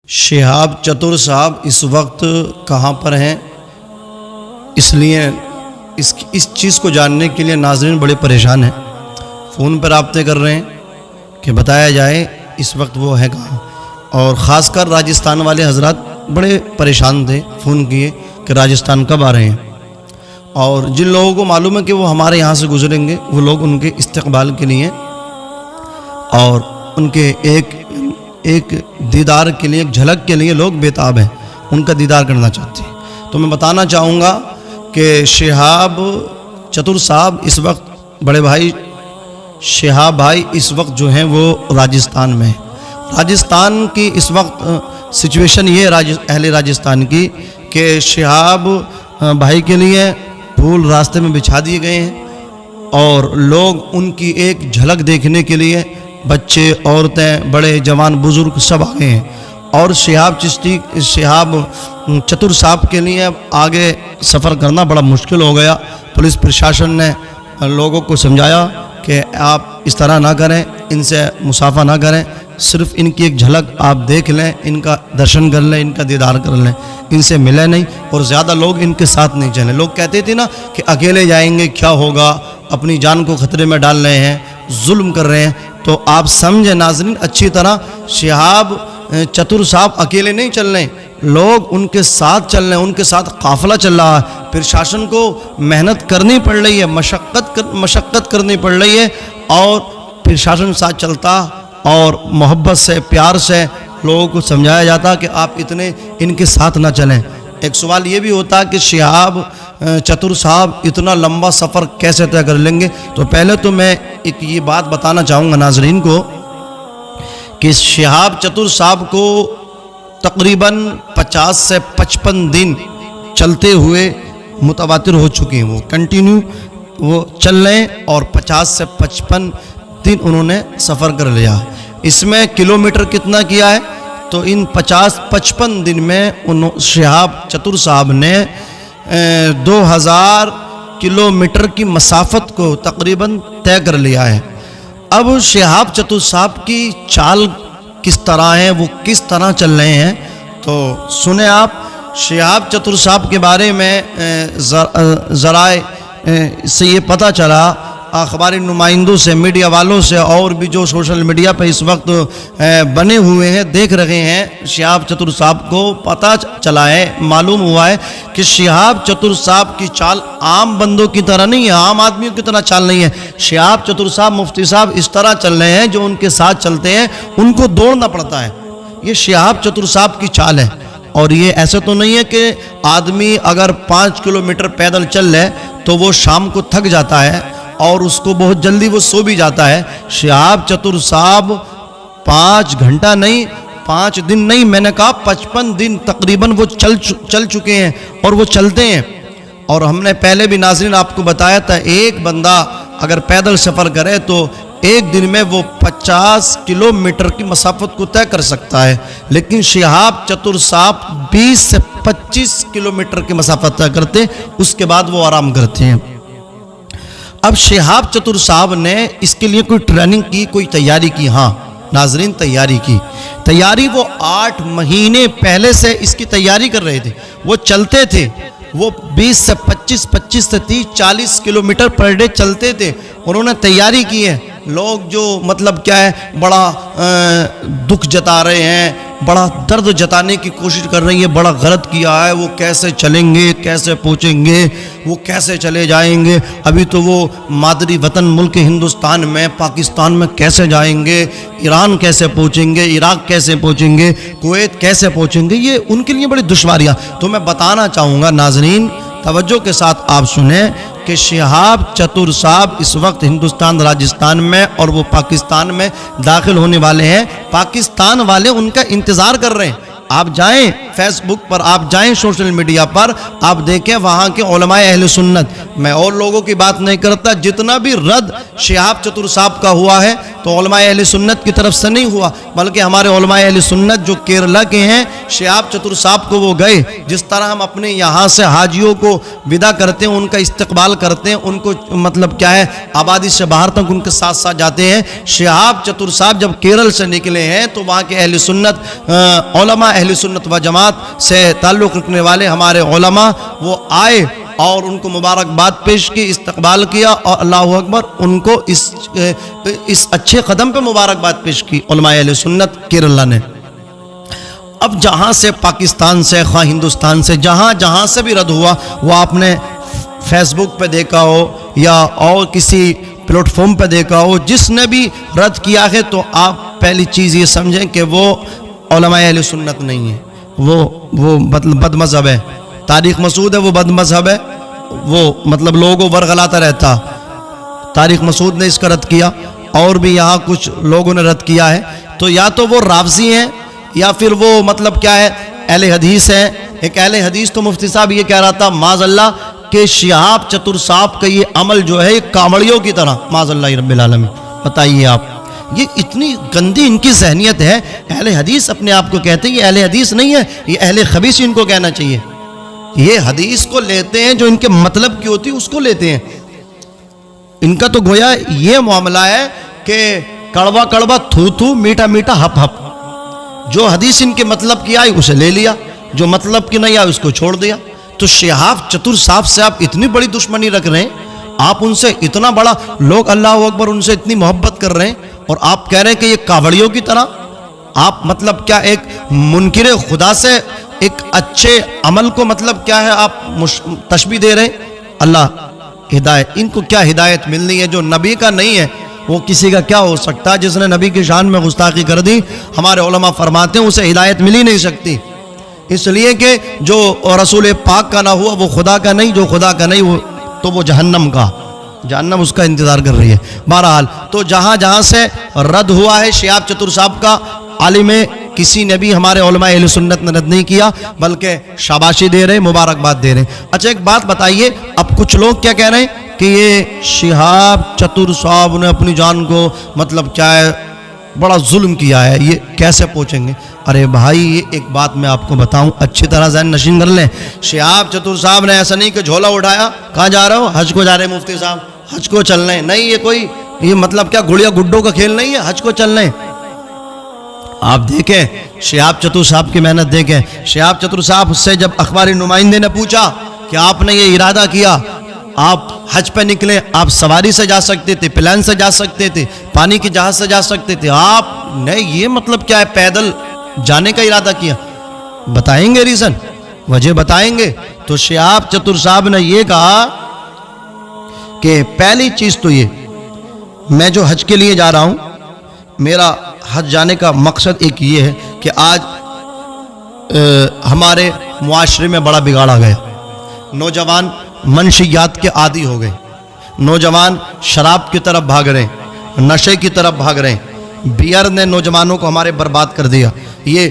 شہاب چتر صاحب اس وقت کہاں پر ہیں؟ اس لیے اس چیز کو جاننے کے لیے ناظرین بڑے پریشان ہیں، فون پر رابطے کر رہے ہیں کہ بتایا جائے اس وقت وہ ہے کہاں، اور خاص کر راجستھان والے حضرات بڑے پریشان تھے، فون کیے کہ راجستھان کب آ رہے ہیں، اور جن لوگوں کو معلوم ہے کہ وہ ہمارے یہاں سے گزریں گے وہ لوگ ان کے استقبال کے لیے اور ان کے ایک دیدار کے لیے، ایک جھلک کے لیے لوگ بےتاب ہیں، ان کا دیدار کرنا چاہتے ہیں۔ تو میں بتانا چاہوں گا کہ شہاب چتر صاحب اس وقت، بڑے بھائی شہاب بھائی اس وقت جو ہیں وہ راجستھان میں ہیں۔ راجستھان کی اس وقت سچویشن یہ ہے اہل راجستھان کی کہ شہاب بھائی کے لیے پھول راستے میں بچھا دیے گئے ہیں اور لوگ ان کی ایک جھلک دیکھنے کے لیے، بچے، عورتیں، بڑے، جوان، بزرگ سب آگے ہیں، اور شہاب چتر صاحب کے لیے اب آگے سفر کرنا بڑا مشکل ہو گیا۔ پولیس پرشاسن نے لوگوں کو سمجھایا کہ آپ اس طرح نہ کریں، ان سے مصافحہ نہ کریں، صرف ان کی ایک جھلک آپ دیکھ لیں، ان کا درشن کر لیں، ان کا دیدار کر لیں، ان سے ملیں نہیں، اور زیادہ لوگ ان کے ساتھ نہیں چلیں۔ لوگ کہتے تھے نا کہ اکیلے جائیں گے کیا ہوگا، اپنی جان کو خطرے میں ڈال رہے ہیں، ظلم کر رہے ہیں۔ تو آپ سمجھیں ناظرین اچھی طرح، شہاب چتر صاحب اکیلے نہیں چل رہے، لوگ ان کے ساتھ چل رہے ہیں، ان کے ساتھ قافلہ چل رہا ہے۔ پرشاسن کو محنت کرنی پڑ رہی ہے، مشقت کرنی پڑ رہی ہے، اور پرشاسن ساتھ چلتا اور محبت سے، پیار سے لوگوں کو سمجھایا جاتا کہ آپ اتنے ان کے ساتھ نہ چلیں۔ ایک سوال یہ بھی ہوتا کہ شہاب چتر صاحب اتنا لمبا سفر کیسے طے کر لیں گے؟ تو پہلے تو میں ایک یہ بات بتانا چاہوں گا ناظرین کو کہ شہاب چتر صاحب کو تقریباً 50 سے 55 دن چلتے ہوئے متواتر ہو چکے ہیں، وہ کنٹینیو وہ چل رہے ہیں، اور 50 سے 55 دن انہوں نے سفر کر لیا۔ اس میں کلومیٹر کتنا کیا ہے؟ تو ان 50-55 دن میں شہاب چتر صاحب نے 2000 کلومیٹر کی مسافت کو تقریباً طے کر لیا ہے۔ اب شہاب چتر صاحب کی چال کس طرح ہے، وہ کس طرح چل رہے ہیں، تو سنیں آپ۔ شہاب چتر صاحب کے بارے میں ذرائع سے یہ پتہ چلا، اخباری نمائندوں سے، میڈیا والوں سے، اور بھی جو سوشل میڈیا پہ اس وقت بنے ہوئے ہیں، دیکھ رہے ہیں، شہاب چتر صاحب کو پتہ چلا ہے، معلوم ہوا ہے کہ شہاب چتر صاحب کی چال عام بندوں کی طرح نہیں ہے، عام آدمیوں کی طرح چال نہیں ہے۔ شہاب چتر صاحب، مفتی صاحب اس طرح چل رہے ہیں، جو ان کے ساتھ چلتے ہیں ان کو دوڑنا پڑتا ہے۔ یہ شہاب چتر صاحب کی چال ہے، اور یہ ایسا تو نہیں ہے کہ آدمی اگر 5 کلومیٹر پیدل چل لے تو وہ شام کو تھک جاتا ہے اور اس کو بہت جلدی وہ سو بھی جاتا ہے۔ شہاب چتر صاحب 5 گھنٹہ نہیں، 5 دن نہیں، میں نے کہا 55 دن تقریباً وہ چل چکے ہیں، اور وہ چلتے ہیں۔ اور ہم نے پہلے بھی ناظرین آپ کو بتایا تھا، ایک بندہ اگر پیدل سفر کرے تو ایک دن میں وہ 50 کلومیٹر کی مسافت کو طے کر سکتا ہے، لیکن شہاب چتر صاحب 20 سے 25 کلومیٹر کی مسافت طے کرتے، اس کے بعد وہ آرام کرتے ہیں۔ اب شہاب چتر صاحب نے اس کے لیے کوئی ٹریننگ کی، کوئی تیاری کی؟ ہاں ناظرین، تیاری وہ 8 مہینے پہلے سے اس کی تیاری کر رہے تھے۔ وہ چلتے تھے، وہ 20 سے 25 سے 30 40 کلومیٹر پر ڈے چلتے تھے، انہوں نے تیاری کی ہے۔ لوگ جو مطلب کیا ہے، بڑا دکھ جتا رہے ہیں، بڑا درد جتانے کی کوشش کر رہی ہے، بڑا غلط کیا ہے، وہ کیسے چلیں گے، کیسے پہنچیں گے، وہ کیسے چلے جائیں گے، ابھی تو وہ مادری وطن ملک ہندوستان میں، پاکستان میں کیسے جائیں گے، ایران کیسے پہنچیں گے، عراق کیسے پہنچیں گے، کویت کیسے پہنچیں گے، یہ ان کے لیے بڑی دشواریاں۔ تو میں بتانا چاہوں گا ناظرین، توجہ کے ساتھ آپ سنیں کہ شہاب چتر صاحب اس وقت ہندوستان، راجستھان میں، اور وہ پاکستان میں داخل ہونے والے ہیں۔ پاکستان والے ان کا انتظار کر رہے ہیں، آپ جائیں فیس بک پر آپ جائیں، سوشل میڈیا پر آپ دیکھیں وہاں کے علماء اہل سنت، میں اور لوگوں کی بات نہیں کرتا، جتنا بھی رد شہاب چتر صاحب کا ہوا ہے تو علماء اہل سنت کی طرف سے نہیں ہوا، بلکہ ہمارے علماء اہل سنت جو کیرلا کے ہیں، شہاب چتر صاحب کو وہ گئے، جس طرح ہم اپنے یہاں سے حاجیوں کو ودا کرتے ہیں، ان کا استقبال کرتے ہیں، ان کو مطلب کیا ہے آبادی سے باہر تک ان کے ساتھ ساتھ جاتے ہیں، شہاب چتر صاحب جب کیرل سے نکلے ہیں تو وہاں کے اہل سنت علماء اہل سنت و جماعت سے تعلق رکھنے والے ہمارے علماء وہ آئے اور ان کو مبارکباد پیش کی، استقبال کیا، اور اللہ اکبر ان کو اس اچھے قدم پہ مبارکباد پیش کی علماء اہل سنت کیرلا نے۔ اب جہاں سے پاکستان سے خواہ ہندوستان سے جہاں سے بھی رد ہوا، وہ آپ نے فیس بک پہ دیکھا ہو یا اور کسی پلیٹ فارم پہ دیکھا ہو، جس نے بھی رد کیا ہے تو آپ پہلی چیز یہ سمجھیں کہ وہ علماء اہل سنت نہیں ہے، وہ مطلب بد مذہب ہے۔ طارق مسعود ہے وہ بد مذہب ہے، وہ مطلب لوگوں کو ورغلاتا رہتا۔ طارق مسعود نے اس کا رد کیا، اور بھی یہاں کچھ لوگوں نے رد کیا ہے، تو یا تو وہ رافضی ہیں یا پھر وہ مطلب کیا ہے اہل حدیث ہیں۔ ایک اہل حدیث تو مفتی صاحب یہ کہہ رہا تھا معاذ اللہ کہ شہاب چتر صاحب کا یہ عمل جو ہے کانوڑیوں کی طرح، معاذ اللہ رب العالمین۔ بتائیے آپ، یہ اتنی گندی ان کی ذہنیت ہے۔ اہل حدیث اپنے آپ کو کہتے ہیں، یہ اہل حدیث نہیں ہے، یہ اہل خبیث ان کو کہنا چاہیے۔ یہ حدیث کو لیتے ہیں جو ان کے مطلب کی ہوتی اس کو لیتے ہیں۔ ان کا تو گویا یہ معاملہ ہے کہ کڑوا کڑوا تھو تھو، میٹھا میٹھا ہپ ہپ۔ جو حدیث ان کے مطلب کی آئی اسے لے لیا، جو مطلب کی نہیں آئی اس کو چھوڑ دیا۔ تو شہاب چتر صاحب سے آپ اتنی بڑی دشمنی رکھ رہے ہیں، آپ ان سے اتنا بڑا، لوگ اللہ اکبر ان سے اتنی محبت کر رہے ہیں، اور آپ کہہ رہے ہیں کہ یہ کاوڑیوں کی طرح۔ آپ مطلب کیا ایک منکر خدا سے ایک اچھے عمل کو مطلب کیا ہے آپ تشبیہ دے رہے ہیں۔ اللہ ہدایت، ان کو کیا ہدایت ملنی ہے جو نبی کا نہیں ہے؟ وہ کسی کا کیا ہو سکتا ہے؟ جس نے نبی کی شان میں گستاخی کر دی، ہمارے علماء فرماتے ہیں اسے ہدایت مل ہی نہیں سکتی، اس لیے کہ جو رسول پاک کا نہ ہوا وہ خدا کا نہیں، جو خدا کا نہیں تو وہ جہنم کا، جہنم اس کا انتظار کر رہی ہے۔ بہرحال تو جہاں سے رد ہوا ہے شہاب چتر صاحب کا، عالم کسی نے بھی ہمارے علماء اہل سنت نے رد نہیں کیا، بلکہ شاباشی دے رہے، مبارکباد دے رہے۔ اچھا ایک بات بتائیے، اب کچھ لوگ کیا کہہ رہے ہیں کہ یہ شہاب چتر صاحب نے اپنی جان کو مطلب کیا ہے بڑا ظلم کیا ہے، یہ کیسے پہنچیں گے؟ ارے بھائی یہ ایک بات میں آپ کو بتاؤں، اچھی طرح ذہن نشین کر لیں۔ شہاب چتر صاحب نے ایسا نہیں کہ جھولا اٹھایا، کہاں جا رہا ہو؟ حج کو جا رہے ہیں مفتی صاحب، حج کو چل رہے ہیں، نہیں یہ کوئی یہ مطلب کیا گڑیا گڈوں کا کھیل نہیں ہے، حج کو چل رہے ہیں۔ آپ دیکھیں شہاب چتر صاحب کی محنت دیکھیں۔ شہاب چتر صاحب سے جب اخباری نمائندے نے پوچھا کہ آپ نے یہ ارادہ کیا، آپ حج پہ نکلے، آپ سواری سے جا سکتے تھے، پلین سے جا سکتے تھے، پانی کی جہاز سے جا سکتے تھے، آپ نے یہ مطلب کیا ہے پیدل جانے کا ارادہ کیا؟ بتائیں گے ریزن، وجہ بتائیں گے؟ تو شہاب چتر صاحب نے یہ کہا کہ پہلی چیز تو یہ، میں جو حج کے لیے جا رہا ہوں، میرا حج جانے کا مقصد ایک یہ ہے کہ آج ہمارے معاشرے میں بڑا بگاڑ آ گیا، نوجوان منشیات کے عادی ہو گئے، نوجوان شراب کی طرف بھاگ رہے ہیں، نشے کی طرف بھاگ رہے ہیں، بیئر نے نوجوانوں کو ہمارے برباد کر دیا۔ یہ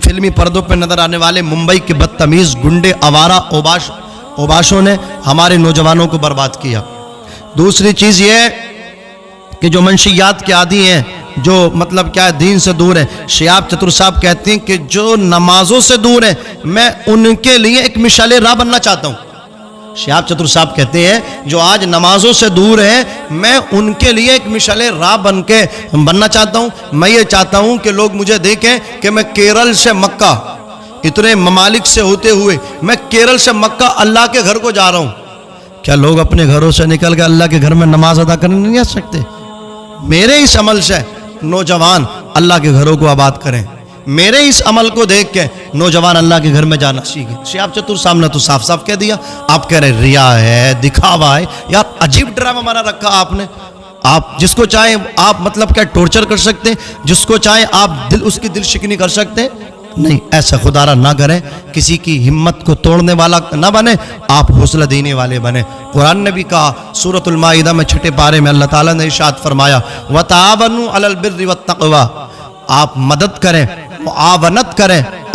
فلمی پردوں پہ نظر آنے والے ممبئی کے بدتمیز گنڈے آوارہ اوباشوں نے ہمارے نوجوانوں کو برباد کیا۔ دوسری چیز یہ ہے کہ جو منشیات کے عادی ہیں، جو مطلب کیا ہے دین سے دور ہیں، شہاب چتر صاحب کہتے ہیں کہ جو نمازوں سے دور ہیں، میں ان کے لیے ایک مشعل راہ بننا چاہتا ہوں۔ شہاب چتر صاحب کہتے ہیں جو آج نمازوں سے دور ہیں، میں ان کے لیے ایک مشعل راہ بننا چاہتا ہوں۔ میں یہ چاہتا ہوں کہ لوگ مجھے دیکھیں کہ میں کیرل سے مکہ، اتنے ممالک سے ہوتے ہوئے میں کیرل سے مکہ اللہ کے گھر کو جا رہا ہوں۔ کیا لوگ اپنے گھروں سے نکل کے اللہ کے گھر میں نماز ادا کرنے نہیں آ سکتے؟ میرے اس عمل سے نوجوان اللہ کے گھروں کو آباد کریں، میرے اس عمل کو دیکھ کے نوجوان اللہ کے گھر میں جانا سیکھیں۔ شہاب چتر صاحب نے تو صاف صاف کہہ دیا، آپ کہہ رہے ریا ہے، دکھاوا ہے، یار عجیب ڈرامہ بنا رکھا آپ نے۔ آپ جس کو چاہیں آپ مطلب کیا ٹورچر کر سکتے ہیں، جس کو چاہیں آپ اس کی دل شکنی کر سکتے ہیں، نہیں، ایسا خدا را نہ کریں، کسی کی ہمت کو توڑنے والا نہ بنے، آپ حوصلہ دینے والے بنے۔ قرآن نے بھی کہا سورۃ المائدہ میں 6 پارے میں اللہ تعالیٰ نے ارشاد فرمایا وَتَعَاوَنُوا عَلَى الْبِرِّ وَالتَّقْوَىٰ، آپ مدد کریں، معاونت کریں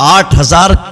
8000